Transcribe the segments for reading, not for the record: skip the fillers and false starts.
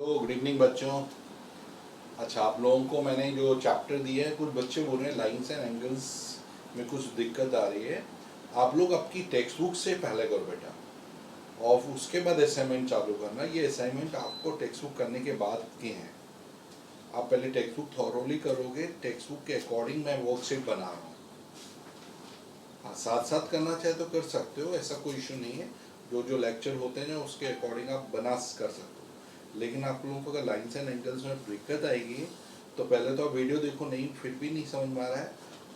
तो good evening बच्चों। अच्छा, आप लोगों को मैंने जो चैप्टर दिया है, कुछ बच्चे बोल रहे हैं लाइंस एंड एंगल्स में कुछ दिक्कत आ रही है। आप लोग आपकी टेक्स्ट बुक से पहले करो बेटा, और उसके बाद असाइनमेंट चालू करना। ये असाइनमेंट आपको टेक्स्ट बुक करने के बाद के हैं। आप पहले टेक्स्ट बुक थॉरोली करोगे, टेक्स्ट बुक के अकॉर्डिंग मैं वर्कशीट बना रहा हूँ। हाँ, साथ साथ करना चाहे तो कर सकते हो, ऐसा कोई इशू नहीं है। जो जो लेक्चर होते हैं ना, उसके अकॉर्डिंग आप बना कर सकते हो। लेकिन आप लोगों को अगर लाइन्स एंड एंगल्स में दिक्कत आएगी तो पहले तो आप वीडियो देखो, नहीं फिर भी नहीं समझ में आ रहा है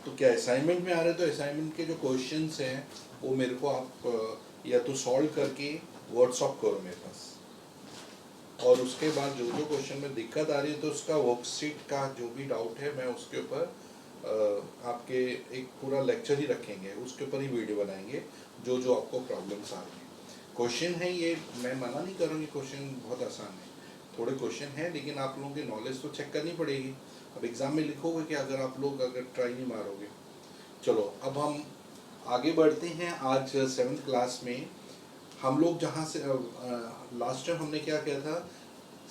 तो क्या असाइनमेंट में आ रहे हैं, तो असाइनमेंट के जो क्वेश्चंस हैं वो मेरे को आप या तो सॉल्व करके व्हाट्सअप करो मेरे पास। और उसके बाद जो जो क्वेश्चन में दिक्कत आ रही है तो उसका वर्कशीट का जो भी डाउट है, मैं उसके ऊपर आपके एक पूरा लेक्चर ही रखेंगे, उसके ऊपर ही वीडियो बनाएंगे जो जो आपको प्रॉब्लम्स आ रही हैं। क्वेश्चन है ये, मैं मना नहीं करूँगी, क्वेश्चन बहुत आसान है, थोड़े क्वेश्चन हैं, लेकिन आप लोगों की नॉलेज तो चेक करनी पड़ेगी। अब एग्ज़ाम में लिखोगे कि अगर आप लोग अगर ट्राई नहीं मारोगे। चलो अब हम आगे बढ़ते हैं। आज 7th क्लास में हम लोग जहाँ से लास्ट टाइम हमने क्या किया था,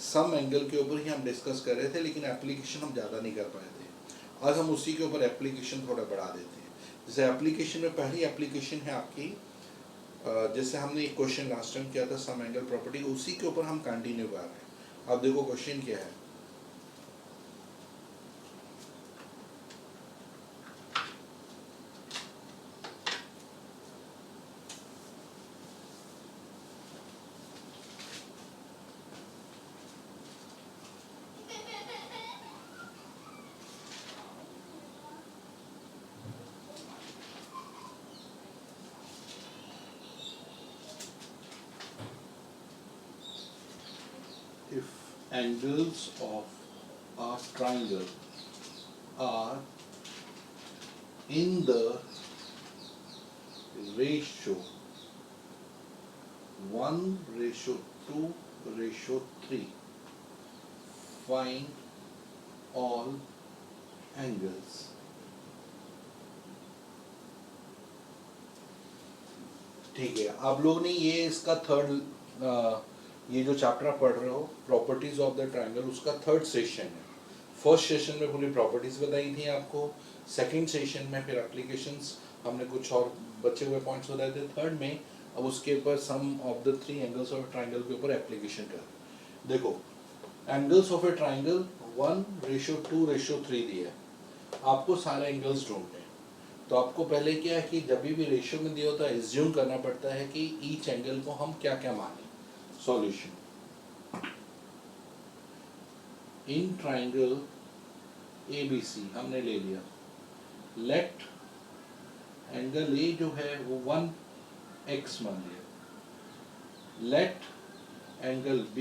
सम एंगल के ऊपर ही हम डिस्कस कर रहे थे, लेकिन एप्लीकेशन हम ज़्यादा नहीं कर पाए थे। आज हम उसी के ऊपर एप्लीकेशन थोड़ा बढ़ा देते हैं। जैसे एप्लीकेशन में पहली एप्लीकेशन है आपकी, जैसे हमने एक क्वेश्चन लास्ट टाइम किया था सम एंगल प्रॉपर्टी, उसी के ऊपर हम कंटिन्यू कर रहे हैं। अब देखो क्वेश्चन क्या है। If angles of a triangle are in the ratio 1:2:3, find all angles। ठीक है, आप लोग ने ये इसका थर्ड, ये जो चैप्टर आप पढ़ रहे हो प्रॉपर्टीज ऑफ द ट्रायंगल, उसका थर्ड सेशन है। फर्स्ट सेशन में पूरी प्रॉपर्टीज बताई थी आपको, सेकंड सेशन में फिर एप्लीकेशंस, हमने कुछ और बचे हुए पॉइंट्स बताए थे थर्ड में। अब उसके ऊपर sum of the three angles of triangle के ऊपर एप्लीकेशन कर। देखो, एंगल्स ऑफ ए ट्रायंगल 1:2:3 दिया है, आपको सारे एंगल्स ढूंढने हैं। तो आपको पहले क्या है कि जब भी रेशियो में दिया होता है, एज्यूम करना पड़ता है कि ईच एंगल को हम क्या क्या माने। सॉल्यूशन, इन ट्राइंगल ABC हमने ले लिया, लेट एंगल ए जो है वो 1x मान लिया, लेट एंगल B,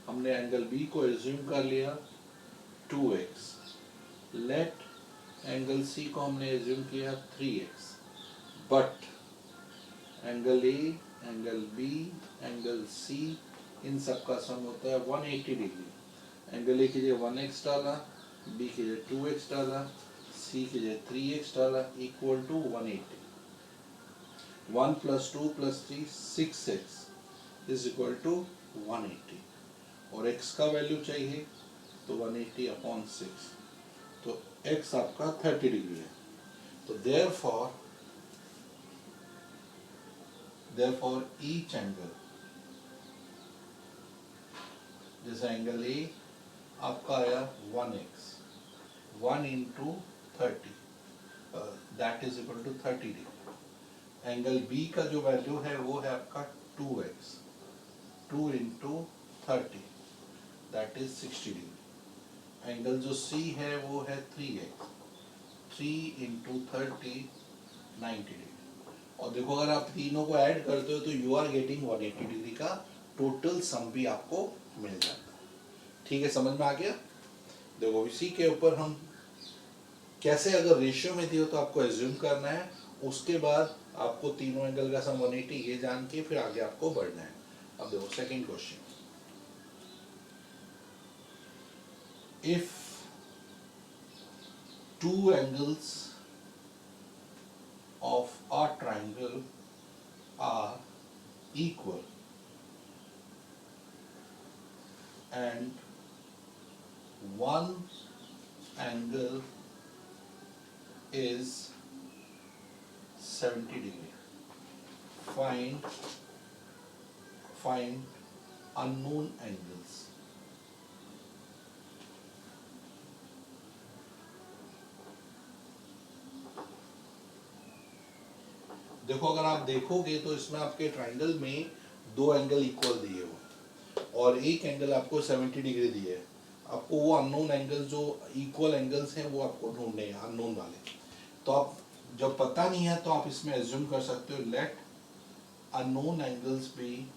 हमने एंगल B को एज्यूम कर लिया 2x, लेट एंगल C को हमने एज्यूम किया 3x, but angle A, angle B, angle C, इन सब का सम होता है 180 डिग्री। एंगल A की जगह 1x डाला, B की जगह 2x डाला, C की जगह 3x डाला, equal to 180। 1 + 2 + 3 6x is equal to 180, और x का वैल्यू चाहिए तो 180/6, तो x आपका 30 डिग्री है। तो therefore each एंगल, जैसे एंगल A आपका आया 1x, 1 × 30, that is equal to 30 degree. Angle B का जो वैल्यू है वो है आपका 2x, 2 × 30, that is 60 degree. Angle जो C है वो है 3x, 3 × 30, 90 डिग्री। और देखो, अगर आप तीनों को ऐड करते हो तो यू आर गेटिंग 180 डिग्री का टोटल सम भी आपको मिल जाता है। ठीक है, समझ में आ गया। देखो, इसी के ऊपर हम कैसे, अगर रेशियो में दियो तो आपको एज्यूम करना है, उसके बाद आपको तीनों एंगल का सम 180 ये जान के फिर आगे आपको बढ़ना है। अब देखो second question, if two angles of a triangle are equal, and one angle is 70 degree. Find unknown angles. देखो अगर आप देखोगे तो इसमें आपके ट्राइंगल में दो एंगल इक्वल दिए हुए और एक एंगल आपको 70 डिग्री दिए है। आपको वो अननोन एंगल जो इक्वल एंगल्स हैं वो आपको ढूंढने हैं, अननोन वाले। तो आप जब पता नहीं है तो आप इसमें एज्यूम कर सकते हो let unknown angles be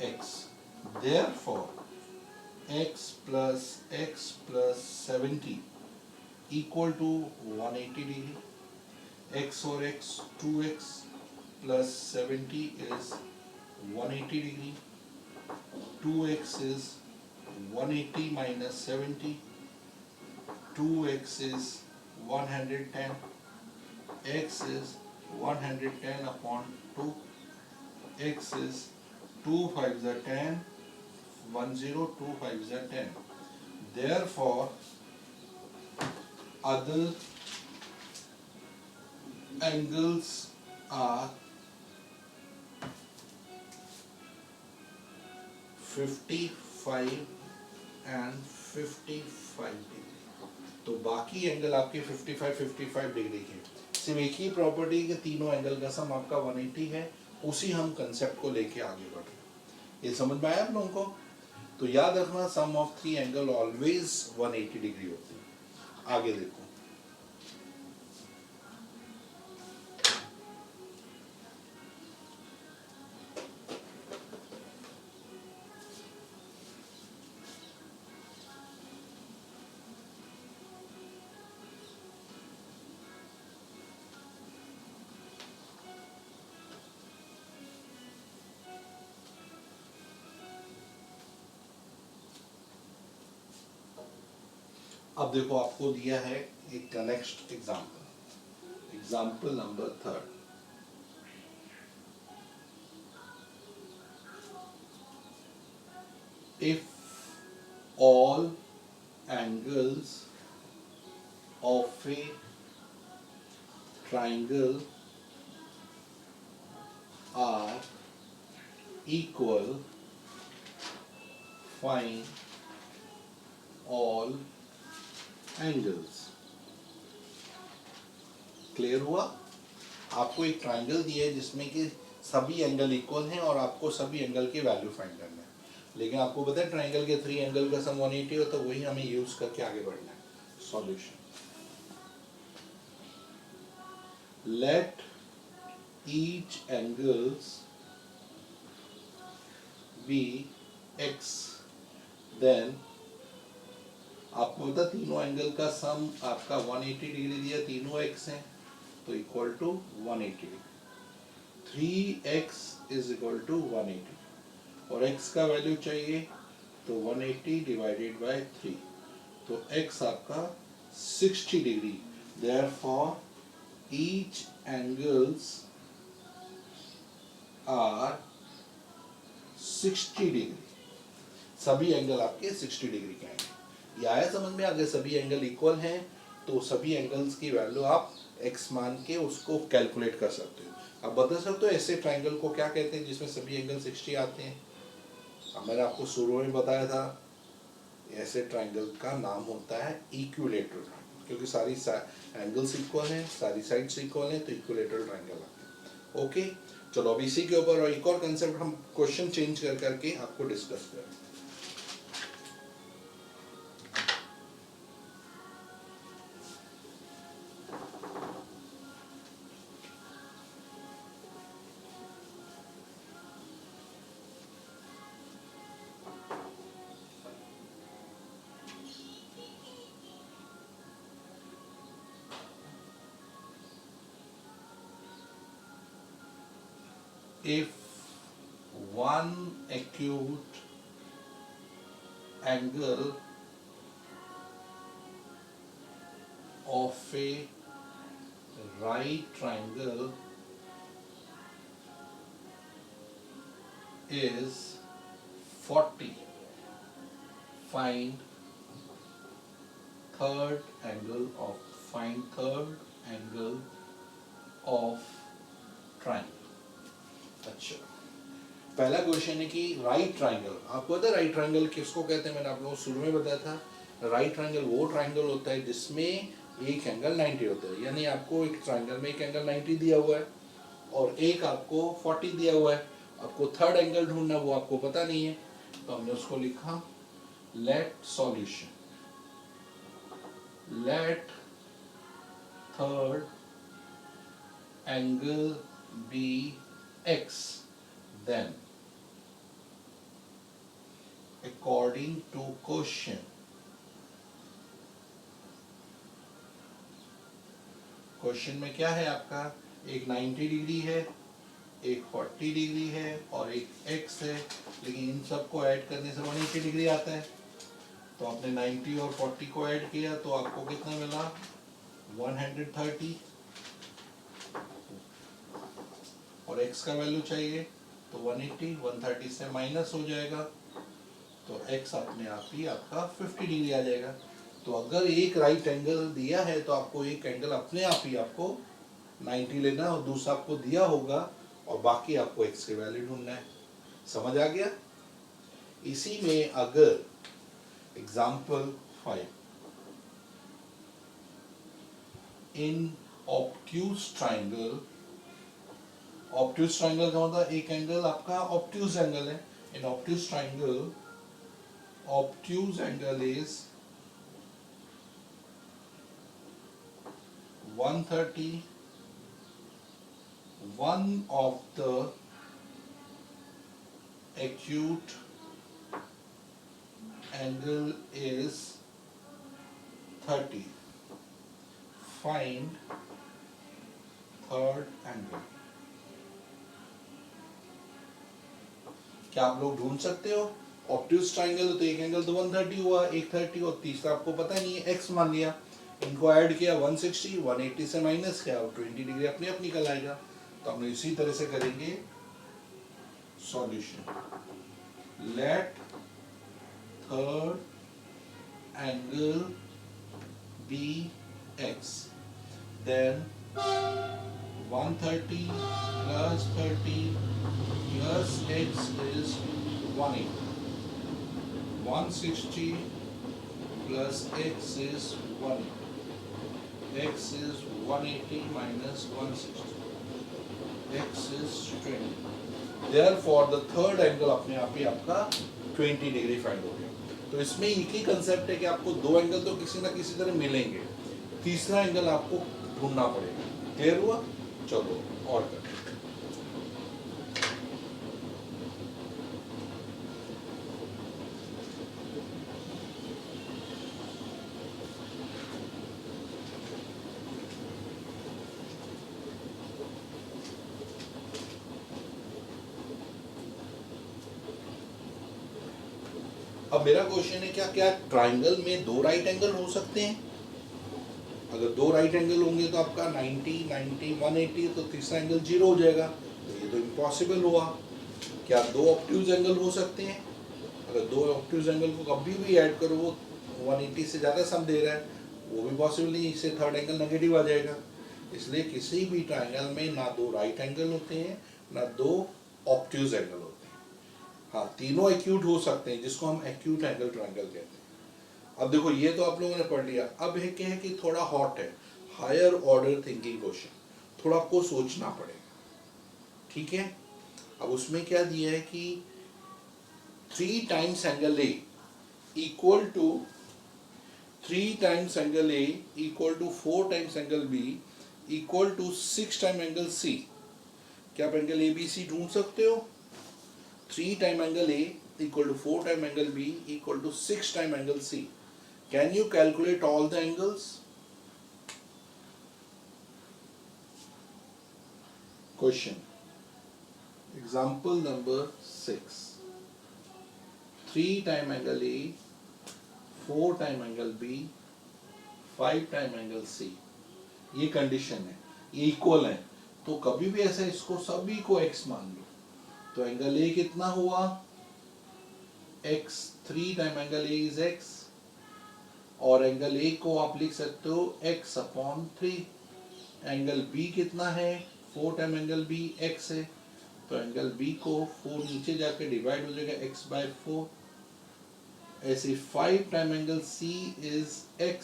x, therefore x plus 70 equal to 180 degree. X और x 2x plus 70 is 180 degree. 2x is 180 minus 70. 2x is 110. X is 110 upon 2. X is 2 5s are 10. 1 0 2 5s are 10. Therefore, other angles are 55 and 55 degree. तो बाकी angle आपके 55 degree के। सिर्फ एक ही property के तीनों angle का सम आपका 180 है। उसी हम कंसेप्ट को लेके आगे बढ़ रहे हैं। ये समझ में आया आप लोगों को? तो याद रखना sum of three angle always 180 degree होती है। आगे देखो, अब देखो आपको दिया है एक next example number 3। If all angles of a triangle are equal, find all angles. Clear हुआ? आपको एक ट्राइंगल दिया है जिसमें कि सभी एंगल इक्वल हैं और आपको सभी एंगल की वैल्यू फाइंड करना है। लेकिन आपको पता है ट्राइंगल के थ्री एंगल का सम 180 हो, तो वही हमें यूज करके आगे बढ़ना है। Solution, let each angles be x, then आपको पता तीनों एंगल का सम आपका 180 डिग्री दिया, तीनों x हैं तो equal to 180 degree. 3x is equal to 180 और x का वैल्यू चाहिए तो 180 डिवाइडेड बाय 3, तो x आपका 60 degree. Therefore each angles are 60 degree. सभी एंगल आपके 60 डिग्री के आएंगे। ये आया समझ में? अगर सभी एंगल इक्वल हैं तो सभी एंगल्स की वैल्यू आप x मान के उसको कैलकुलेट कर सकते हो। अब बता सकते हो ऐसे ट्राइंगल को क्या कहते हैं जिसमें सभी एंगल 60 आते हैं? अब मैंने आपको शुरू में बताया था, ऐसे ट्राइंगल का नाम होता है इक्विलेटरल ट्राइंगल, क्योंकि सारी एंगल्स इक्वल हैं, सारी साइड्स इक्वल हैं, तो इक्विलेटरल ट्राइंगल आते हैं। ओके, चलो अब इसी के ऊपर और एक और कंसेप्ट हम क्वेश्चन चेंज कर करके आपको डिस्कस करें। If one acute angle of a right triangle is 40. Find third angle of triangle. अच्छा, पहला क्वेश्चन है कि राइट ट्राइंगल, आपको पता है राइट ट्राइंगल किसको कहते हैं? मैंने आप लोगों को शुरू में बताया था, राइट ट्राइंगल वो ट्राइंगल होता है जिसमें एक एंगल 90 होता है। यानी आपको एक ट्राइंगल में एक एंगल 90 दिया हुआ है और एक आपको 40 दिया हुआ है, आपको थर्ड एंगल ढूंढना, वो आपको पता नहीं है, तो हमने उसको लिखा let solution, let third angle B x, then according to question में क्या है आपका, एक 90 डिग्री है, एक 40 डिग्री है और एक x है, लेकिन इन सबको ऐड करने से 180 डिग्री आता है। तो आपने 90 और 40 को ऐड किया तो आपको कितना मिला, 130, और x का वैल्यू चाहिए तो 180, 130 से माइनस हो जाएगा तो x अपने आप ही आपका 50 डिग्री आ जाएगा। तो अगर एक राइट एंगल दिया है तो आपको एक एंगल अपने आप ही आपको 90 लेना और दूसरा आपको दिया होगा और बाकी आपको x की वैल्यू ढूंढना है। समझ आ गया? इसी में अगर example 5, in obtuse triangle, obtuse triangle का मतलब एक एंगल आपका ऑब्ट्यूज एंगल है। In obtuse triangle, obtuse angle is 130, one of the acute angle is 30. Find third angle. क्या आप लोग ढूंढ सकते हो? ऑब्ट्यूज ट्राइंगल तो एक एंगल तो 130 हुआ, एक 30 और तीसरा आपको पता नहीं है, x मान लिया, इनको ऐड किया 160, 180 से माइनस किया और 20 डिग्री अपने आप निकल आएगा। तो हम इसी तरह से करेंगे solution, let third angle B x, then 130 plus 30 plus x is 180, 160 plus x is 180, x is 180 minus 160, x is 20. Therefore the third angle अपने आप ही आपका 20 डिग्री फाइंड हो गया। तो इसमें एक ही कंसेप्ट है कि आपको दो एंगल तो किसी ना किसी तरह मिलेंगे, तीसरा एंगल आपको ढूंढना पड़ेगा। क्लियर हुआ? चलो और करते हैं। अब मेरा क्वेश्चन है, क्या क्या ट्राइंगल में दो राइट एंगल हो सकते हैं? अगर दो राइट एंगल होंगे तो आपका 90, 90, 180, तो तीसरा एंगल 0 हो जाएगा, तो ये तो इम्पॉसिबल हुआ। क्या दो ऑब्ट्यूज एंगल हो सकते हैं? अगर दो ऑब्ट्यूज एंगल को कभी भी ऐड करो वो 180 से ज़्यादा सम दे रहा है, वो भी पॉसिबल नहीं, इससे थर्ड एंगल नेगेटिव आ जाएगा। इसलिए किसी भी ट्राइंगल में ना दो राइट एंगल होते हैं ना दो ऑब्ट्यूज एंगल होते हैं। हाँ, तीनों एक्यूट हो सकते हैं, जिसको हम एक्यूट एंगल ट्राइंगल कहते हैं। अब देखो, ये तो आप लोगों ने पढ़ लिया। अब है क्या है कि थोड़ा हॉट है, हायर ऑर्डर थिंकिंग क्वेश्चन, थोड़ा आपको सोचना पड़ेगा, ठीक है? अब उसमें क्या दिया है कि 3 times angle A equal to 3 times angle A equal to 4 times angle B equal to 6 time angle C. क्या आप एंगल ए बी सी ढूंढ सकते हो? 3 time angle A equal to 4 time angle B equal to 6 time angle C. Can you calculate all the angles? Question. Example number 6. 3 time angle A, 4 time angle B, 5 time angle C. ये condition है, ये equal है, तो कभी भी ऐसा इसको सभी को x मान लो, तो एंगल ए कितना हुआ x, 3 time angle A is x, और एंगल ए को आप लिख सकते हो x अपॉन 3। एंगल बी कितना है 4 टाइम एंगल बी x है, तो एंगल बी को 4 नीचे जाके डिवाइड हो जाएगा x बाय 4। ऐसे 5 time angle C is x,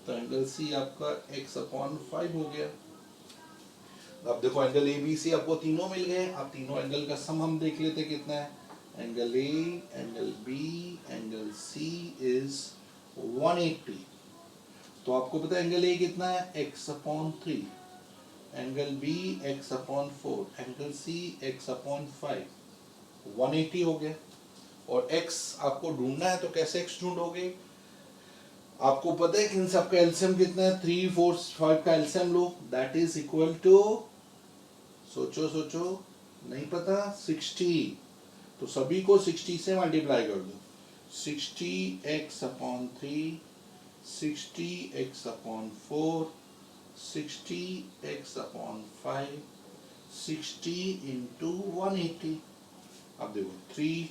तो एंगल सी आपका x अपॉन 5 हो गया। अब देखो एंगल ए बी सी आपको तीनों मिल गए। अब तीनों एंगल का सम हम देख लेते कितना है। Angle A, angle B, angle C is 180। तो आपको पता है एंगल ए कितना है x upon 3, angle B x upon 4, angle C x upon 5, 180 हो गया। और x आपको ढूंढना है तो कैसे x ढूंढोगे, आपको पता है कि इन सब का एलसीएम कितना है, 3, 4, 5 का एलसीएम लो, दैट इज इक्वल टू, सोचो सोचो, नहीं पता, 60। तो सभी को 60 से मल्टीप्लाई कर दो, 60x upon 3, 60x upon 4, 60x upon 5, 60 into 180। अब देखो 3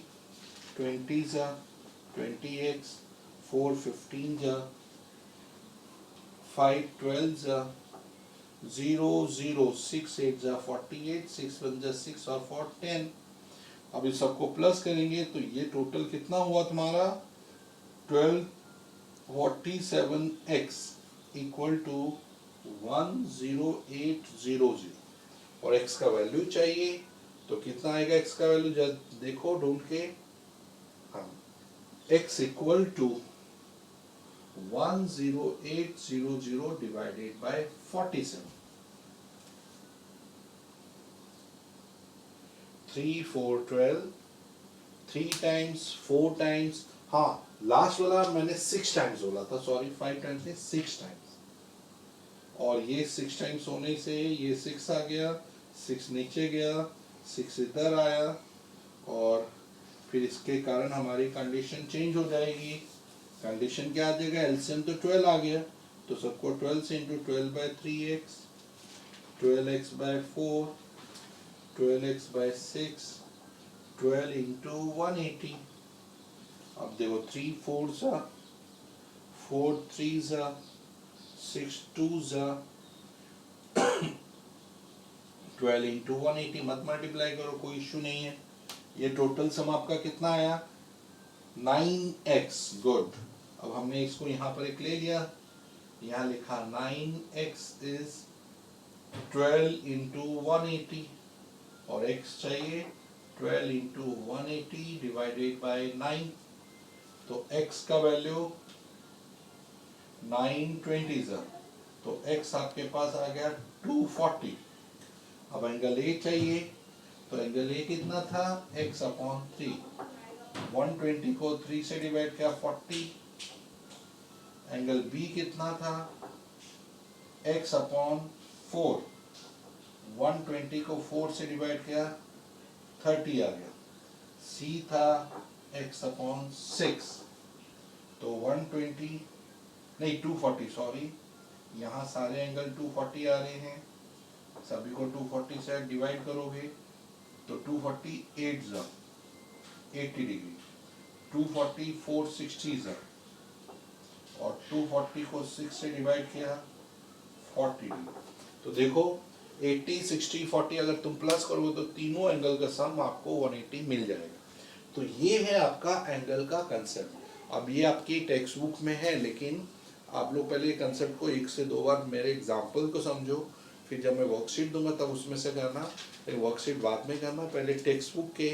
20 जा 20x, 4 15 जा, 5 12 जा, 0 0 6 8 जा 48, 6 1 जा 6 और 4 10। अब इस सबको प्लस करेंगे तो ये टोटल कितना हुआ तुम्हारा 1247x इक्वल टू 10800। और x का वैल्यू चाहिए तो कितना आएगा x का वैल्यू, जब देखो ढूंढ के, हाँ, x equal to 10800 divided by 47। 3 4 12, 3 times 4 times, हाँ लास्ट वाला मैंने 6 टाइम्स बोला था, सॉरी 5 टाइम्स नहीं 6 टाइम्स। और ये 6 टाइम्स होने से ये 6 आ गया, 6 नीचे गया, 6 इधर आया, और फिर इसके कारण हमारी कंडीशन चेंज हो जाएगी। कंडीशन क्या आ जाएगा, एलसीएम तो 12 आ गया, तो सबको 12 से into 12 by 3x, 12x by 4, 12x by 6, 12 into 180। अब देखो 3 4 जा, 4 3 जा, 6 2 जा, 12 इंटू 180, मत मल्टीप्लाई करो, कोई इश्यू नहीं है। ये टोटल सम आपका कितना आया 9x, गुड। अब हमने इसको यहाँ पर एक ले लिया, यहाँ लिखा 9x इज 12 इंटू 180, और x चाहिए 12 इंटू 180 डिवाइडेड बाय 9। तो x का वैल्यू 920 है, तो x आपके पास आ गया 240। अब एंगल ए चाहिए, तो एंगल ए कितना था x अपॉन 3, 120 को 3 से डिवाइड किया 40। एंगल बी कितना था x अपॉन 4, 120 को 4 से डिवाइड किया 30 आ गया। सी था x अपॉन 6, तो 120 नहीं 240, सॉरी, यहाँ सारे एंगल 240 आ रहे हैं, सभी को 240 से डिवाइड करोगे तो 248 जा 80 डिग्री, 240 460 जा, और 240 को 6 से डिवाइड किया 40 डिग्री। तो देखो 80 60 40 अगर तुम प्लस करोगे तो तीनों एंगल का सम आपको 180 मिल जाएगा। तो ये है आपका एंगल का कंसेप्ट। अब ये आपकी टेक्स्ट बुक में है, लेकिन आप लोग पहले कंसेप्ट को 1 से 2 बार मेरे एग्जाम्पल को समझो, फिर जब मैं वर्कशीट दूंगा तब उसमें से करना, फिर वर्कशीट बाद में करना, पहले टेक्स्ट बुक के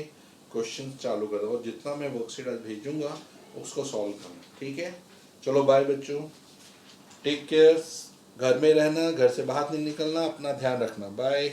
क्वेश्चन चालू कर दो, और जितना मैं वर्कशीट आज भेजूंगा उसको सॉल्व करना, ठीक है। चलो बाय बच्चों, टेक केयर, घर में रहना, घर से बाहर नहीं निकलना, अपना ध्यान रखना, बाय।